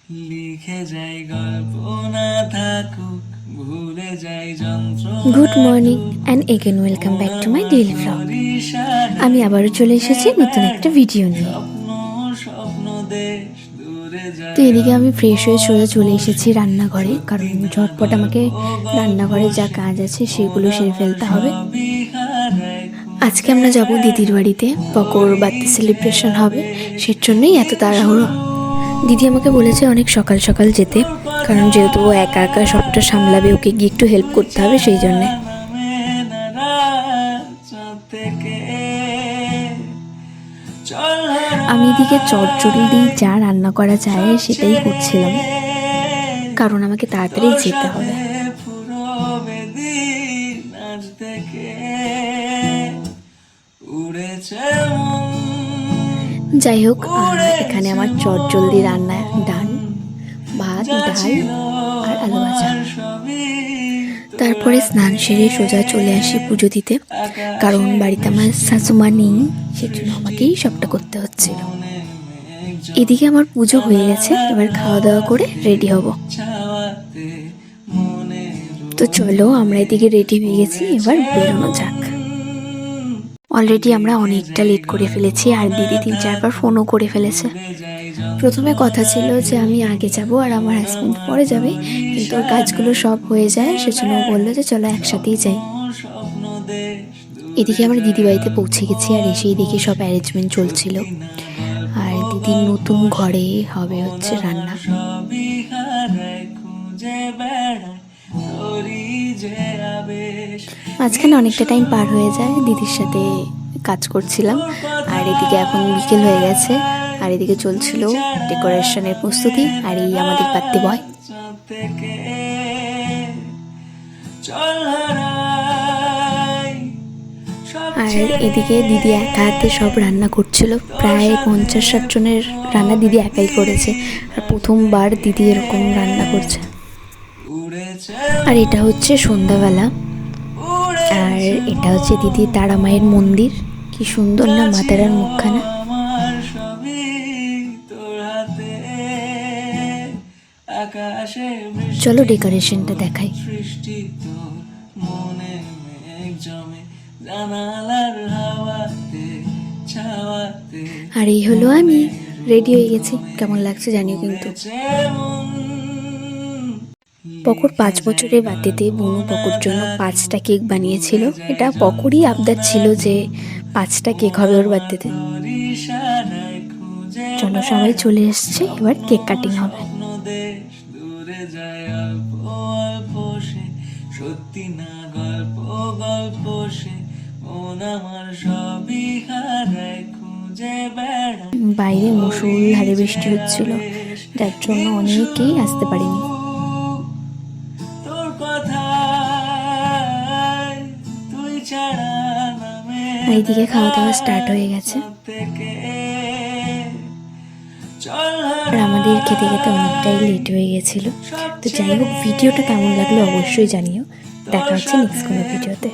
লিখে যাই গল্প না থাকুক, ভুলে যাই যন্ত্রণা। Good morning and again welcome back to my daily vlog. আমি আবারও চলে এসেছি নতুন একটা ভিডিও নিয়ে। স্বপ্ন দেশ দূরে যায়। তো এদিকে আমি ফ্রেশ হয়ে সোজা চলে এসেছি রান্নাঘরে, কারণ ঝটপট আমাকে রান্নাঘরে যা কাজ আছে সেগুলো সেরে ফেলতে হবে। আজকে আমরা যাব দিদির বাড়িতে, পকোর বার্থডে সেলিব্রেশন হবে, সের জন্যই এত তাড়াহুড়ো। দিদি আমাকে বলেছে অনেক সকাল সকাল যেতে, কারণ যেহেতু ও একা একা সবটা সামলাবে, ওকে গিয়ে একটু হেল্প করতে হবে সেই জন্যে। আমি এদিকে চটচড়ি দিয়ে যা রান্না করা যায় সেটাই করছিলাম, কারণ আমাকে তাড়াতাড়ি যেতে হবে। যাই হোক, এখানে আমার চটজলদি রান্না ডান, ভাত, ডাল আর আলু ভাজা। তারপরে স্নান সেরে সোজা চলে আসি পুজো দিতে, কারণ বাড়িতে আমার শাশুমা নেই, সেজন্য আমাকেই সবটা করতে হচ্ছিল। এদিকে আমার পুজো হয়ে গেছে, এবার খাওয়া দাওয়া করে রেডি হব। তো চলো, আমরা এদিকে রেডি হয়ে গেছি, এবার বেরোনো যাক। অলরেডি আমরা অনেকটা লেট করে ফেলেছি, আর দিদি 3-4বার ফোনও করে ফেলেছে। প্রথমে কথা ছিল যে আমি আগে যাব আর আমার হাজব্যান্ড পরে যাবে, কিন্তু ওর কাজগুলো সব হয়ে যায়, সেজন্য বললো যে চলো একসাথেই যাই। এদিকে আমরা দিদি বাড়িতে পৌঁছে গেছি, আর এসেই দেখি সব অ্যারেঞ্জমেন্ট চলছিল, আর দিদির নতুন ঘরে হবে হচ্ছে রান্না। মাঝখানে অনেকটা টাইম পার হয়ে যায়, দিদির সাথে কাজ করছিলাম, আর এদিকে এখন বিকেল হয়ে গেছে, আর এদিকে চলছিল ডেকোরেশনের প্রস্তুতি, আর এই আমাদের বার্থডে বয়। আর এদিকে দিদি একা হাতে সব রান্না করছিল, প্রায় 50-60 জনের রান্না দিদি একাই করেছে, আর প্রথমবার দিদি এরকম রান্না করছে। আর এটা হচ্ছে সন্ধ্যাবেলা, আর এটা হচ্ছে দিদি তারা মায়ের মন্দির। কি সুন্দর না মা তারার মুখখানা। চলো ডেকোরেশনটা দেখাই। আর এই হলো আমি, রেডি হয়ে গেছি। কেমন লাগছে জানিও কিন্তু। পকর 5 বছরের বার্থডেতে বনু পকর জন্য 5টা কেক বানিয়েছিল। এটা পকরই আবদার ছিল যে 5টা কেক হবে ওর বার্থডেতে। চলো, সবাই চলে এসছে, এবার কেক কাটিং হবে। বাইরে মুষলধারে বৃষ্টি হচ্ছিল, যার জন্য অনেকেই আসতে পারেনি। এইদিকে খাওয়া দাওয়া স্টার্ট হয়ে গেছে, আর আমাদের খেতে খেতে অনেকটাই লেট হয়ে গেছিল। তো যাই হোক, ভিডিওটা কেমন লাগলো অবশ্যই জানিও। দেখা হচ্ছে নেক্সট কোনো ভিডিওতে।